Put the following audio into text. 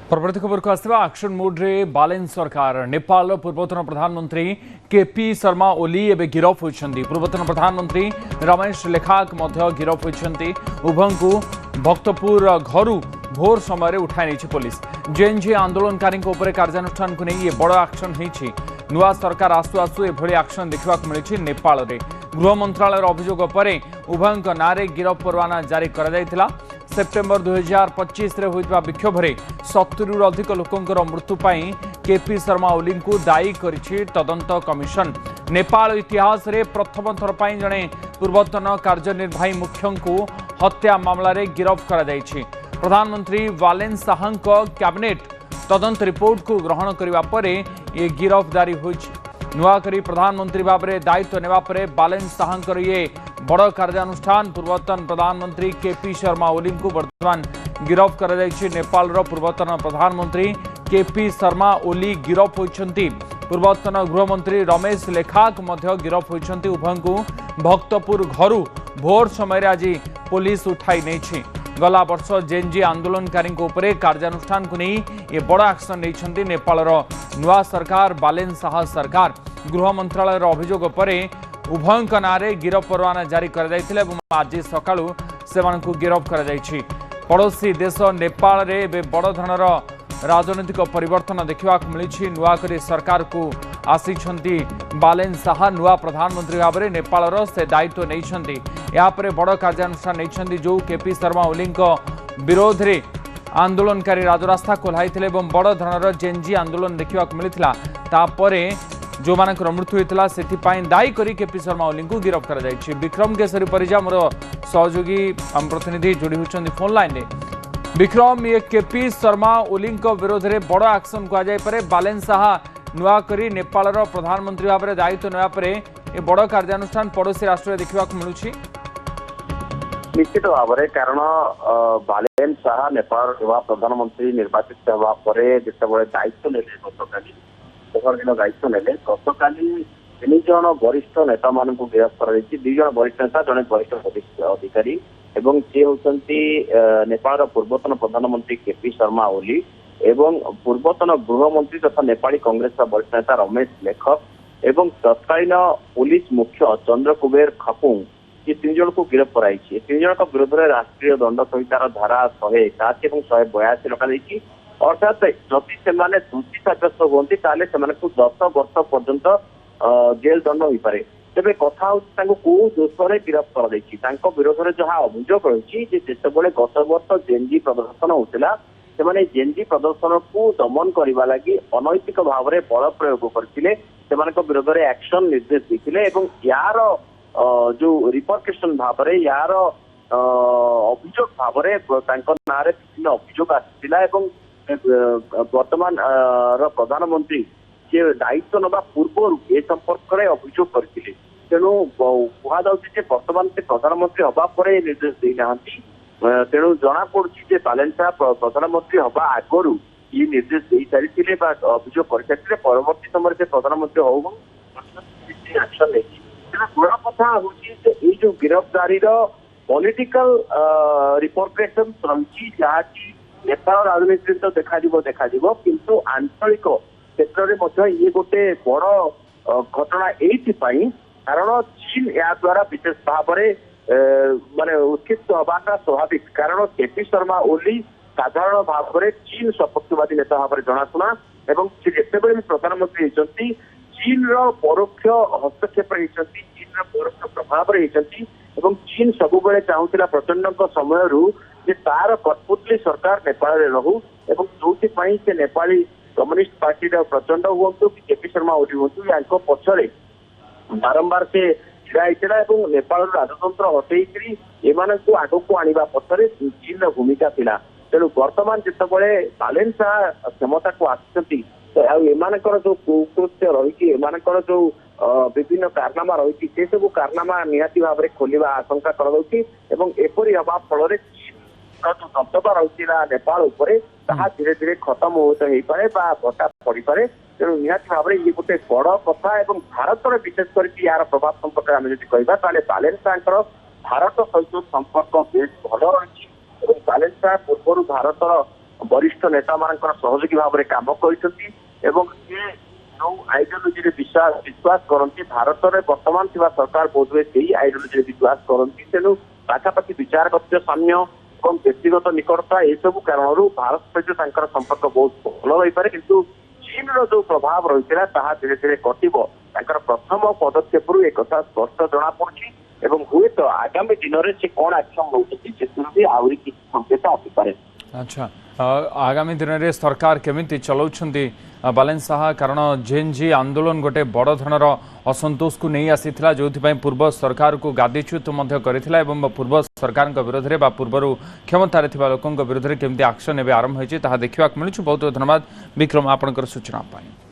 परवर्ती खबर को आसवा एक्शन मोड रे बालेन सरकार नेपाल पूर्वतन प्रधानमंत्री केपी शर्मा ओली एवं गिरफ होती। पूर्वतन प्रधानमंत्री रमेश लेखाक गिरफ होती। उभय को भक्तपुर घर भोर समय उठाई नहीं पुलिस। जेएनजी आंदोलनकारी कार्यानुष्ठान को नहीं बड़ एक्शन होती। नुआ सरकार आसु आसु एभली एक्शन देखा मिली नेपाल में। गृह मंत्रालय अभियोग पर उभय ना गिरफ परवाना जारी कर सेप्टेम्बर 2025 रे होइतबा विक्षोभ रे 70 अधिक लोकंकर मृत्यु पाई केपी शर्मा ओली को दायी करिछि तदंत कमिशन। नेपाल इतिहास रे प्रथम थर पाई जणे पूर्वतन कार्यनिर्वाही मुख्य को हत्या मामला रे गिरफ करा जायछि। प्रधानमंत्री बालेन साहंक कैबिनेट तदंत रिपोर्ट को ग्रहण करबा परे ये गिरफ्तारी होइछि। नुआकरी प्रधानमंत्री भाव में दायित्व नेबा परे बालेन साहंकर ये बड़ कार्यानुष्ठान। पूर्वतन प्रधानमंत्री केपी शर्मा ओली को वर्तमान गिरफ कर नेपाल पूर्वतन प्रधानमंत्री केपी शर्मा ओली गिरफ होती। पूर्वतन गृहमंत्री रमेश लेखाक गिरफ होती। उभय को भक्तपुर घर भोर समय आज पुलिस उठाई नहीं। गला वर्ष जेएनजी आंदोलनकारी कार्यानुष्ठान को नहीं ये बड़ एक्शन नहीं नेपाल नुआ सरकार बालेन शाह सरकार। गृह मंत्रालय अभियोग पर उभय ना गिरफ परवाना जारी कर आज सकाळु सेमानकु गिरफ कर पड़ोसी देश नेपाल रे बड़ धरनर राजनीतिक परिवर्तन देखा मिली। नुआकरी सरकार को आसी बालेन शाह नुआ प्रधानमंत्री भाव में नेपाल से दायित्व नहीं। यापर बड़ कार्यानुष्ठान नहीं जो केपी शर्मा ओली विरोध में आंदोलनकारी राजरास्ता खोलाई बड़ धरनर जेएनजी आंदोलन देखा मिलता। जो मानकर मृत्यु होता से दायी करी केपी शर्मा ओली को गिरफ कर विक्रम केसरी परिजा मोर सहयोगी प्रतिनिधि जोड़ी होती फोन लाइन में। विक्रम ये केपी शर्मा ओली विरोध में बड़ एक्शन कहुपे बालेन शाह नुआकरी नेपाल प्रधानमंत्री भाव में दायित्व नापर ये बड़ कार्यानुष्ठान पड़ोसी राष्ट्र देखा मिलूँ। निश्चित भाव में कारण बालेन शाह नेपाल प्रधानमंत्री निर्वाचित होगा जिते दायित्व ने दिन दायित्व ने गतकाली 3 जन वरिष्ठ नेता मान गिरफ कर 2 जन वरिष्ठ नेता जड़े वरिष्ठ अधिकारी एवं सी होती नेपाल पूर्वतन प्रधानमंत्री केपी शर्मा ओली एवं पूर्वतन गृहमंत्री तथा नेपाली कांग्रेस वरिष्ठ नेता रमेश लेखक एवं तत्कालीन पुलिस मुख्य चंद्र कुबेर खपुंग ये 3 जन को गिरफ कराई। 3 जन विरोध में राष्ट्रीय दंड संहितार धारा 181 और 182 रखा अर्थात जदि से दोषी सब्यस्त होती 10 वर्ष पर्यंत जेल दंड हो पारे। तेज कथा कौ दोष गिरफ कर विरोध में जहाँ अभियोग रही जिते गत वर्ष जेएनजी प्रदर्शन होता से जेएनजी प्रदर्शन को दमन करने लगी अनैतिक भाव में बल प्रयोग करते विरोध में एक्शन निर्देश देते यार जो रिपरकेशन भाव में यार अभियोग भाव में ना विभिन्न अभियोग आसाला वर्तमान प्रधानमंत्री जे दायित्व नवा पूर्व ए संपर्क में अभियोग करते तेणु कहुचे वर्तमान से प्रधानमंत्री हवा पर निर्देश देना तेणु जना पड़ी बालेन शाह प्रधानमंत्री हवा आगु ये निर्देश दे सारी अभियोग कर सारी परवर्ती समय से प्रधानमंत्री हो एक्शन नहीं। बड़ा कथा हूँ जो गिरफ्तारी पॉलिटिकल रिपरकेशन रही जहाँ नेपाल राजनीति तो देखा किंतु आंचलिक क्षेत्र में ये गोटे बड़ घटना ये कारण चीन या द्वारा विशेष भाव में माने उत्क्षिप्त हवाटा स्वाभाविक कारण केपी शर्मा ओली साधारण भाव में चीन सपक्षवादी नेता भाव में जनाशुना एवं जिते भी प्रधानमंत्री होती चीन परोक्ष हस्तक्षेप चीन परोक्ष प्रभाव एवं चीन सबुबले चाहूला प्रचंड समय तार कठपुतली सरकार नेपाल में रहू एवं जो से नेपाली कम्युनिस्ट पार्टी प्रचंड हूँ कि केपी शर्मा ओली हूँ या पछरे बारंबार से ढड़ा होता नेपाल राजतंत्र हटेकरी एम को आग को आने पछरे चीन भूमिका थिला। तेणु वर्तमान जिते बालेन शाह क्षमता को आसुच्च एमानकर जो कुकृत्य रही एमानकर जो विभिन्न कारनामा रही से सब कारनामा निहाती भाव में खोलिबा आशंका करपरी हवा फल जो दबदबा रही नेपाल उपर धीरे धीरे खत्म हो पारे भट्टा पड़ पारे। तेणु निहाती भाव में ये गोटे बड़ कथा और भारत में विशेषकर यार प्रभाव संपर्क में जब कह बालेन शाह भारत सहित संपर्क बेस भल रही बालेन शाह पूर्व भारत वरिष्ठ नेता मानकर सहयोगी भाव में काम करछंती एवं ये जो आइडियोलोजी विश्वास करती भारत में वर्तमान थिबा सरकार बोधवे से आइडियोलोजी विश्वास करती तेणु पाखापाखि विचार करते साम्य और व्यक्तिगत निकटता ये सब कारण भारत सहित संपर्क बहुत भल हो पारे किंतु चीन रो जो प्रभाव रही है धीरे धीरे कटिब प्रथम पदक्षेप एक स्पष्ट जना पड़ी एवं हुए तो आगामी दिन में से कौन एक्शन नौकरी आहरी किसी संकेत आसपे। अच्छा आगामी दिन में सरकार केमिति चलाउछंती बालेन साहा कारण जेन जी आंदोलन गोटे बड़ धरनर असंतोष को नहीं आसीथिला जोथि पूर्व सरकार को गादीच्युत मध्य करिथिला एवं पूर्व सरकार विरोध में पूर्व क्षमतार थिबा लोकंक विरोध में केमिति एक्शन एबे आरंभ होइछि ताहा देखिबाक मिलुछि। बहुत बहुत धन्यवाद विक्रम आपनकर सूचना पाई।